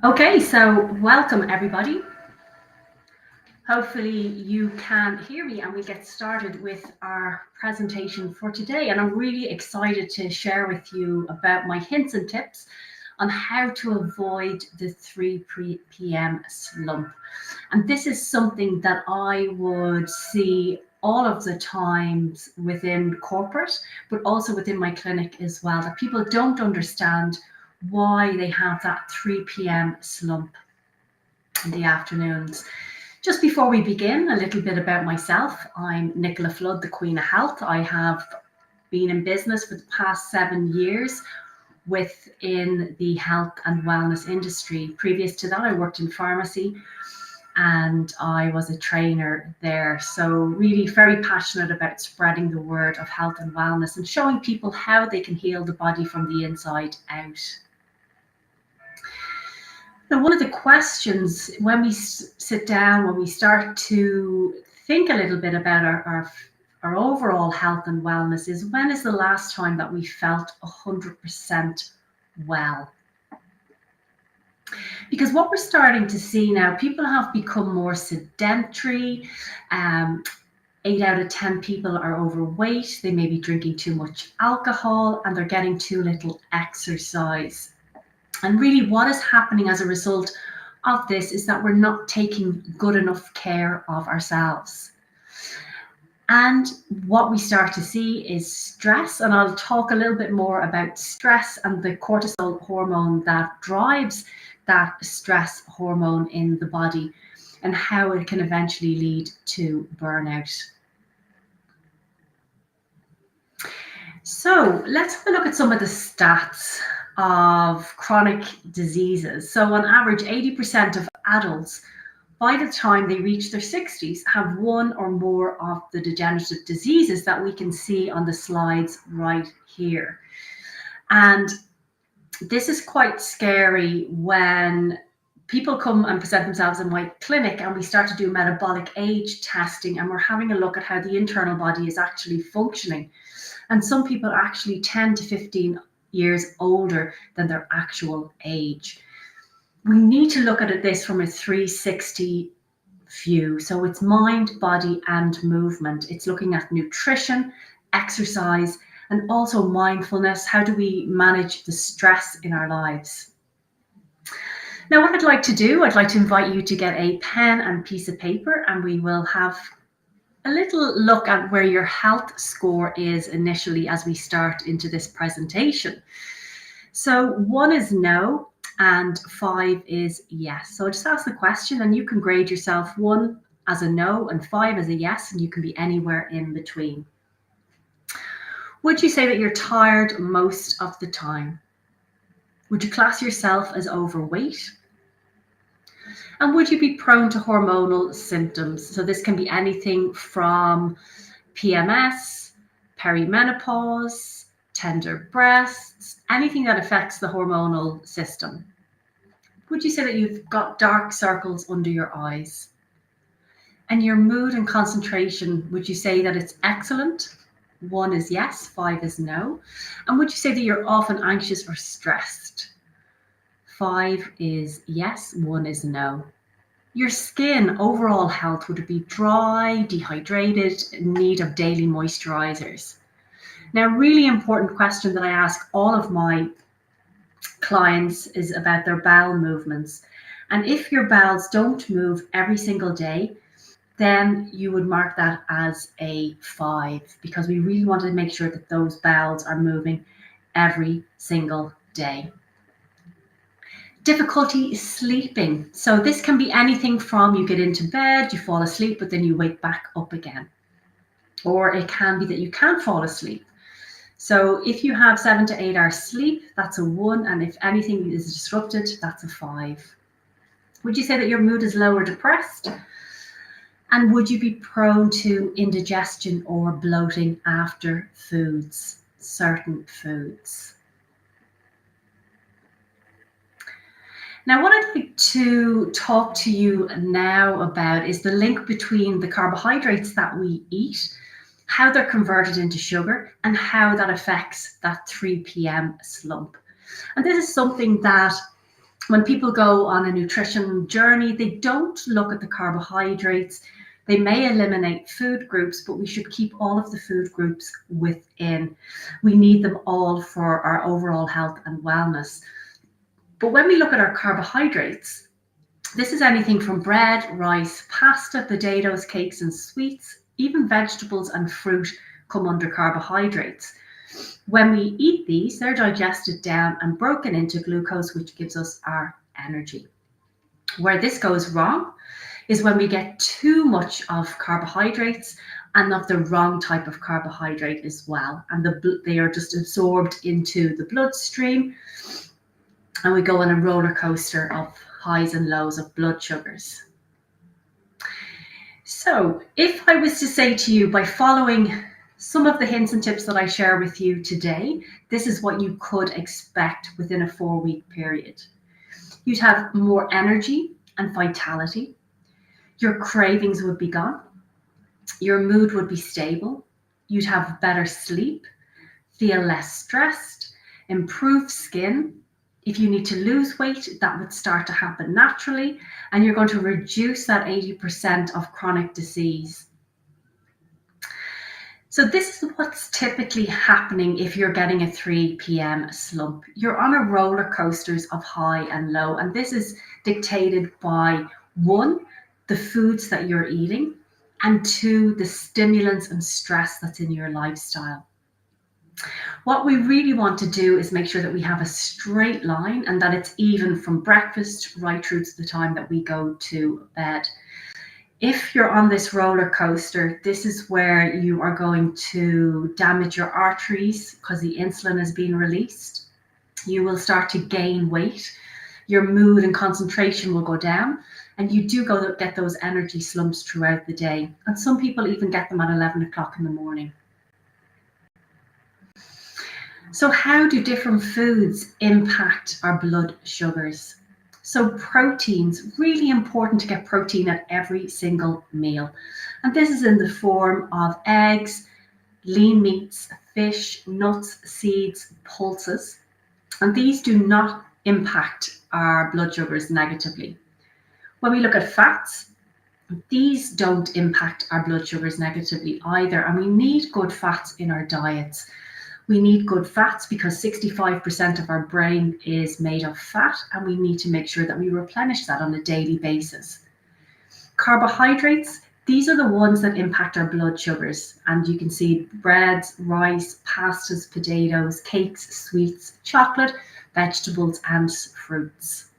Okay, so welcome everybody. Hopefully you can hear me and we get started with our presentation for today. And I'm really excited to share with you about my hints and tips on how to avoid the 3 p.m. slump. And this is something that I would see all of the times within corporate, but also within my clinic as well, that people don't understand why they have that 3 p.m. slump in the afternoons. Just before we begin, a little bit about myself. I'm Nicola Flood, the Queen of Health. I have been in business for the past 7 years within the health and wellness industry. Previous to that, I worked in pharmacy and I was a trainer there. So, really, very passionate about spreading the word of health and wellness and showing people how they can heal the body from the inside out. Now, one of the questions when we sit down, when we start to think a little bit about our overall health and wellness is, when is the last time that we felt 100% well? Because what we're starting to see now, people have become more sedentary. 8 out of 10 people are overweight. They may be drinking too much alcohol and they're getting too little exercise. And really, what is happening as a result of this is that we're not taking good enough care of ourselves. And what we start to see is stress. And I'll talk a little bit more about stress and the cortisol hormone that drives that stress hormone in the body and how it can eventually lead to burnout. So let's have a look at some of the stats of chronic diseases. So on average, 80% of adults by the time they reach their 60s have one or more of the degenerative diseases that we can see on the slides right here. And this is quite scary when people come and present themselves in my clinic and we start to do metabolic age testing and we're having a look at how the internal body is actually functioning. And some people are actually 10 to 15 years older than their actual age. We need to look at this from a 360 view. So it's mind, body, and movement. It's looking at nutrition, exercise, and also mindfulness. How do we manage the stress in our lives? Now, what I'd like to do, I'd like to invite you to get a pen and piece of paper, and we will have a little look at where your health score is initially as we start into this presentation. So 1 is no and 5 is yes. So I'll just ask the question and you can grade yourself 1 as a no and 5 as a yes, and you can be anywhere in between. Would you say that you're tired most of the time? Would you class yourself as overweight? And would you be prone to hormonal symptoms? So this can be anything from PMS, perimenopause, tender breasts, anything that affects the hormonal system. Would you say that you've got dark circles under your eyes? And your mood and concentration, would you say that it's excellent? 1 is yes, 5 is no. And would you say that you're often anxious or stressed? 5 is yes, 1 is no. Your skin overall health, would it be dry, dehydrated, in need of daily moisturizers? Now, really important question that I ask all of my clients is about their bowel movements. And if your bowels don't move every single day, then you would mark that as a 5, because we really want to make sure that those bowels are moving every single day. Difficulty sleeping. So this can be anything from you get into bed, you fall asleep, but then you wake back up again. Or it can be that you can't fall asleep. So if you have 7 to 8 hours sleep, that's a 1. And if anything is disrupted, that's a 5. Would you say that your mood is low or depressed? And would you be prone to indigestion or bloating after foods, certain foods? Now, what I'd like to talk to you now about is the link between the carbohydrates that we eat, how they're converted into sugar, and how that affects that 3 p.m. slump. And this is something that When people go on a nutrition journey, they don't look at the carbohydrates. They may eliminate food groups, but we should keep all of the food groups within. We need them all for our overall health and wellness. But when we look at our carbohydrates, this is anything from bread, rice, pasta, potatoes, cakes, and sweets. Even vegetables and fruit come under carbohydrates. When we eat these, they're digested down and broken into glucose, which gives us our energy. Where this goes wrong is when we get too much of carbohydrates and of the wrong type of carbohydrate as well. And they are just absorbed into the bloodstream, and we go on a roller coaster of highs and lows of blood sugars. So if I was to say to you, by following some of the hints and tips that I share with you today, this is what you could expect within a 4-week period. You'd have more energy and vitality. Your cravings would be gone. Your mood would be stable. You'd have better sleep, feel less stressed, improved skin. If you need to lose weight, that would start to happen naturally, and you're going to reduce that 80% of chronic disease. So this is what's typically happening if you're getting a 3 p.m. slump. You're on a roller coasters of high and low, and this is dictated by 1, the foods that you're eating, and 2, the stimulants and stress that's in your lifestyle. What we really want to do is make sure that we have a straight line and that it's even from breakfast right through to the time that we go to bed. If you're on this roller coaster, this is where you are going to damage your arteries because the insulin is being released. You will start to gain weight. Your mood and concentration will go down, and you do get those energy slumps throughout the day. And some people even get them at 11 o'clock in the morning. So how do different foods impact our blood sugars? So proteins, really important to get protein at every single meal. And this is in the form of eggs, lean meats, fish, nuts, seeds, pulses. And these do not impact our blood sugars negatively. When we look at fats, these don't impact our blood sugars negatively either. And we need good fats in our diets. We need good fats because 65% of our brain is made of fat, and we need to make sure that we replenish that on a daily basis. Carbohydrates, these are the ones that impact our blood sugars. And you can see breads, rice, pastas, potatoes, cakes, sweets, chocolate, vegetables, and fruits.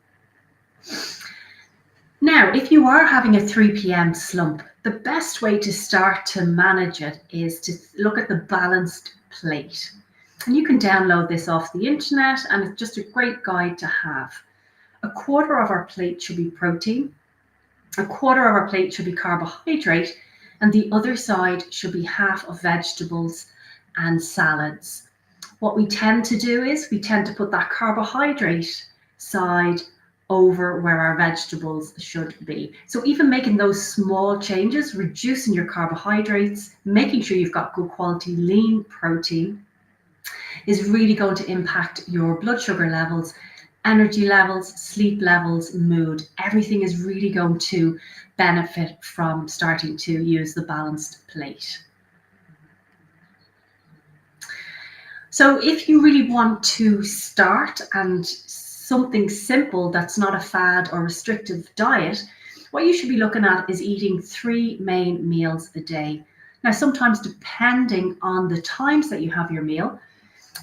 Now, if you are having a 3 p.m. slump, the best way to start to manage it is to look at the balanced plate. And you can download this off the internet, and it's just a great guide to have. A quarter of our plate should be protein, a quarter of our plate should be carbohydrate, and the other side should be half of vegetables and salads. What we tend to do is we tend to put that carbohydrate side over where our vegetables should be. So even making those small changes, reducing your carbohydrates, making sure you've got good quality lean protein, is really going to impact your blood sugar levels, energy levels, sleep levels, mood. Everything is really going to benefit from starting to use the balanced plate. So if you really want to start and something simple that's not a fad or restrictive diet, what you should be looking at is eating 3 main meals a day. Now, sometimes depending on the times that you have your meal,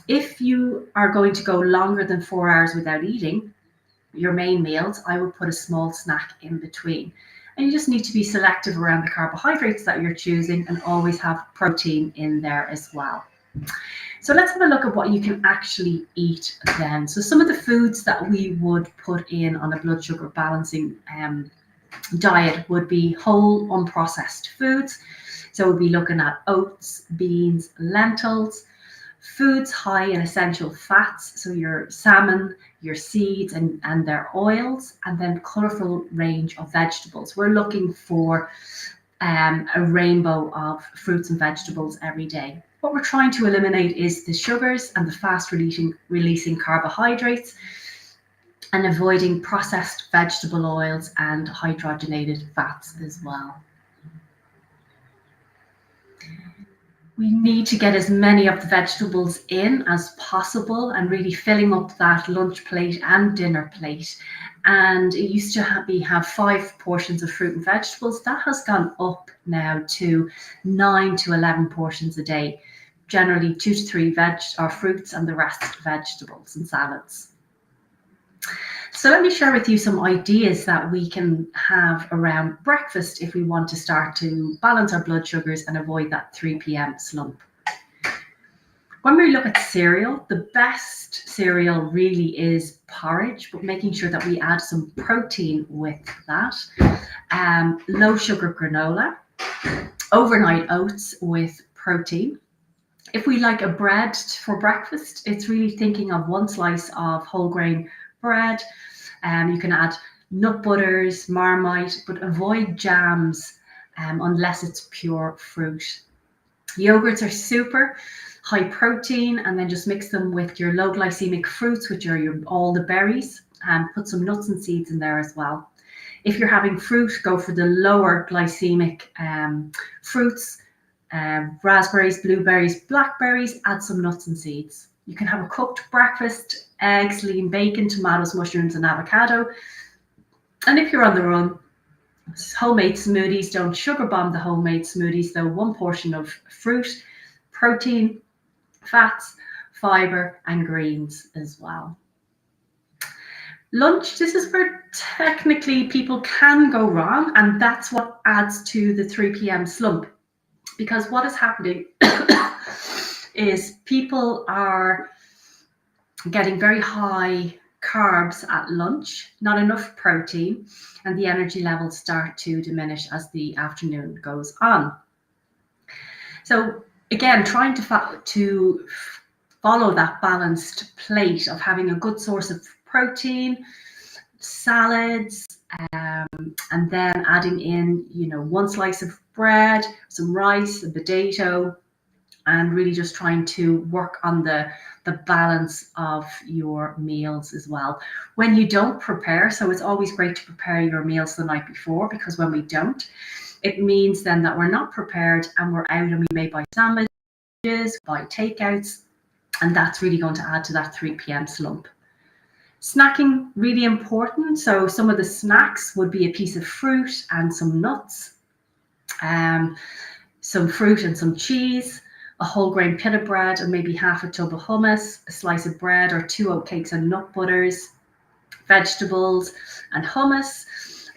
if you are going to go longer than 4 hours without eating your main meals, I would put a small snack in between. And you just need to be selective around the carbohydrates that you're choosing and always have protein in there as well. So let's have a look at what you can actually eat then. So some of the foods that we would put in on a blood sugar balancing diet would be whole unprocessed foods. So we'll be looking at oats, beans, lentils, foods high in essential fats, so your salmon, your seeds and their oils, and then colourful range of vegetables. We're looking for a rainbow of fruits and vegetables every day. What we're trying to eliminate is the sugars and the fast releasing carbohydrates. and avoiding processed vegetable oils and hydrogenated fats as well. We need to get as many of the vegetables in as possible and really filling up that lunch plate and dinner plate. And it used to have 5 portions of fruit and vegetables. That has gone up now to 9 to 11 portions a day. Generally 2 to 3 fruits and the rest vegetables and salads. So let me share with you some ideas that we can have around breakfast if we want to start to balance our blood sugars and avoid that 3 p.m. slump. When we look at cereal, the best cereal really is porridge, but making sure that we add some protein with that. Low sugar granola, overnight oats with protein. If we like a bread for breakfast, it's really thinking of 1 slice of whole grain bread. You can add nut butters, Marmite, but avoid jams unless it's pure fruit. Yogurts are super high protein, and then just mix them with your low glycemic fruits, which are all the berries, and put some nuts and seeds in there as well. If you're having fruit, go for the lower glycemic fruits, raspberries, blueberries, blackberries, add some nuts and seeds. You can have a cooked breakfast, eggs, lean bacon, tomatoes, mushrooms, and avocado. And if you're on the run, homemade smoothies. Don't sugar bomb the homemade smoothies, though. 1 portion of fruit, protein, fats, fiber, and greens as well. Lunch, this is where technically people can go wrong, and that's what adds to the 3 p.m. slump. Because what is happening is people are getting very high carbs at lunch, not enough protein, and the energy levels start to diminish as the afternoon goes on. So again, trying to follow that balanced plate of having a good source of protein, salads, and then adding in, 1 slice of bread, some rice, a potato, and really just trying to work on the balance of your meals as well. When you don't prepare, so it's always great to prepare your meals the night before, because when we don't, it means then that we're not prepared and we're out and we may buy sandwiches, buy takeouts, and that's really going to add to that 3 p.m. slump. Snacking, really important. So some of the snacks would be a piece of fruit and some nuts, some fruit and some cheese, a whole grain pita bread and maybe half a tub of hummus, a slice of bread or 2 oat cakes and nut butters, vegetables and hummus,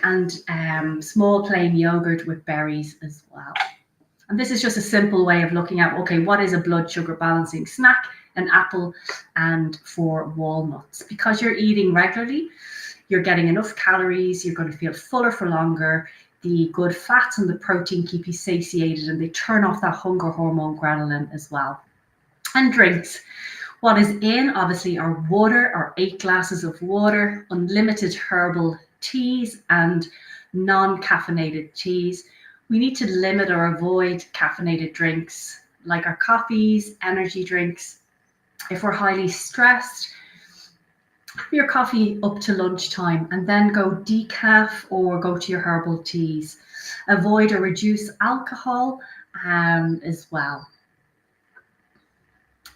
and small plain yogurt with berries as well. And this is just a simple way of looking at, okay, what is a blood sugar balancing snack? An apple and 4 walnuts. Because you're eating regularly, you're getting enough calories, you're going to feel fuller for longer. The good fats and the protein keep you satiated, and they turn off that hunger hormone ghrelin as well. And drinks. What is in, obviously, are water, or 8 glasses of water, unlimited herbal teas, and non-caffeinated teas. We need to limit or avoid caffeinated drinks like our coffees, energy drinks. If we're highly stressed, have your coffee up to lunchtime and then go decaf or go to your herbal teas. Avoid or reduce alcohol as well.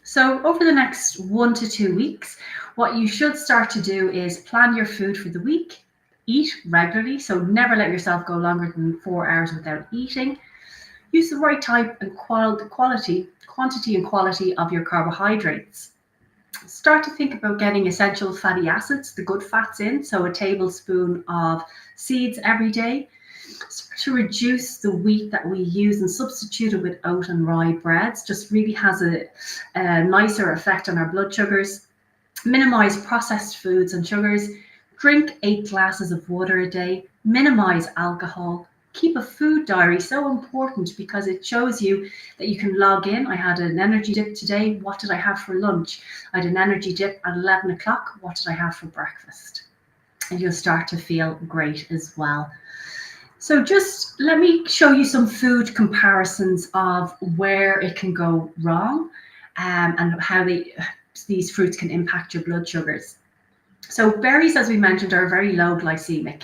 So over the next 1 to 2 weeks, what you should start to do is plan your food for the week. Eat regularly, so never let yourself go longer than 4 hours without eating. Use the right type and quantity and quality of your carbohydrates. Start to think about getting essential fatty acids, the good fats in, so a tablespoon of seeds every day. Start to reduce the wheat that we use and substitute it with oat and rye breads. Just really has a nicer effect on our blood sugars. Minimize processed foods and sugars. Drink 8 glasses of water a day. Minimize alcohol. Keep a food diary, so important because it shows you that you can log in. I had an energy dip today. What did I have for lunch? I had an energy dip at 11 o'clock. What did I have for breakfast? And you'll start to feel great as well. So just let me show you some food comparisons of where it can go wrong and how these fruits can impact your blood sugars. So berries, as we mentioned, are very low glycemic.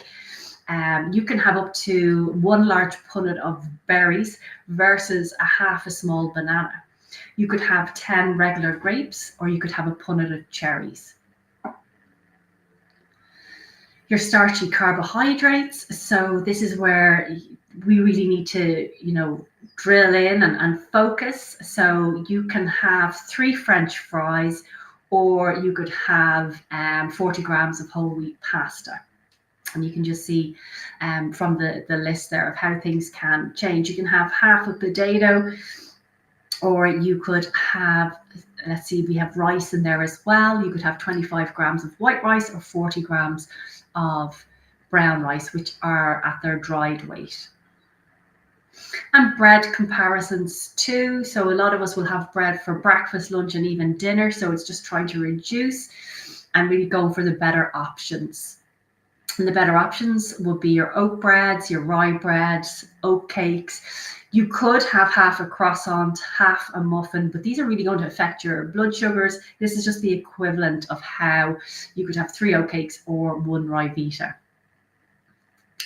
You can have up to one large punnet of berries versus a half a small banana. You could have 10 regular grapes, or you could have a punnet of cherries. Your starchy carbohydrates. So this is where we really need to, drill in and focus. So you can have 3 French fries, or you could have 40 grams of whole wheat pasta. And you can just see from the list there of how things can change. You can have half a potato, or you could have, let's see, we have rice in there as well. You could have 25 grams of white rice or 40 grams of brown rice, which are at their dried weight. And bread comparisons too. So a lot of us will have bread for breakfast, lunch, and even dinner. So it's just trying to reduce and really go for the better options. And the better options would be your oat breads, your rye breads, oat cakes. You could have half a croissant, half a muffin, but these are really going to affect your blood sugars. This is just the equivalent of how you could have 3 oat cakes or 1 rye vita.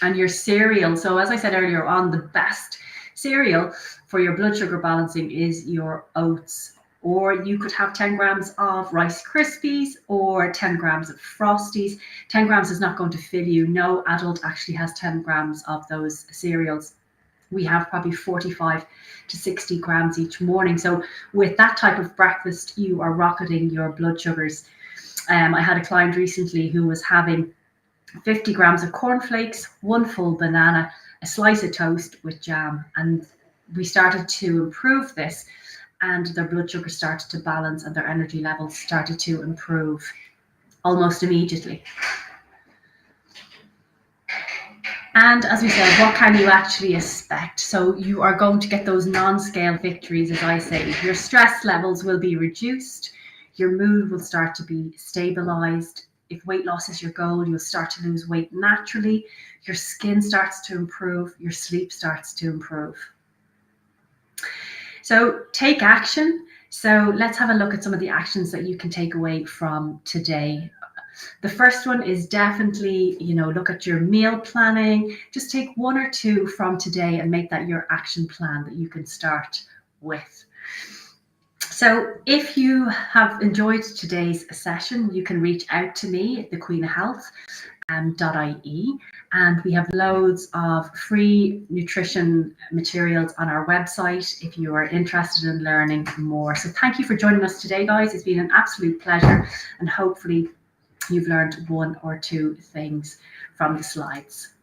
And your cereal. So as I said earlier on, the best cereal for your blood sugar balancing is your oats. Or you could have 10 grams of Rice Krispies or 10 grams of Frosties. 10 grams is not going to fill you. No adult actually has 10 grams of those cereals. We have probably 45 to 60 grams each morning. So with that type of breakfast, you are rocketing your blood sugars. I had a client recently who was having 50 grams of cornflakes, 1 full banana, a slice of toast with jam. And we started to improve this, and their blood sugar started to balance and their energy levels started to improve almost immediately. And as we said, what can you actually expect? So you are going to get those non-scale victories, as I say. Your stress levels will be reduced. Your mood will start to be stabilized. If weight loss is your goal, you'll start to lose weight naturally. Your skin starts to improve. Your sleep starts to improve. So take action. So let's have a look at some of the actions that you can take away from today. The first one is definitely, look at your meal planning. Just take 1 or 2 from today and make that your action plan that you can start with. So if you have enjoyed today's session, you can reach out to me at thequeenofhealth.ie, and we have loads of free nutrition materials on our website if you are interested in learning more. So thank you for joining us today, guys. It's been an absolute pleasure, and hopefully you've learned 1 or 2 things from the slides.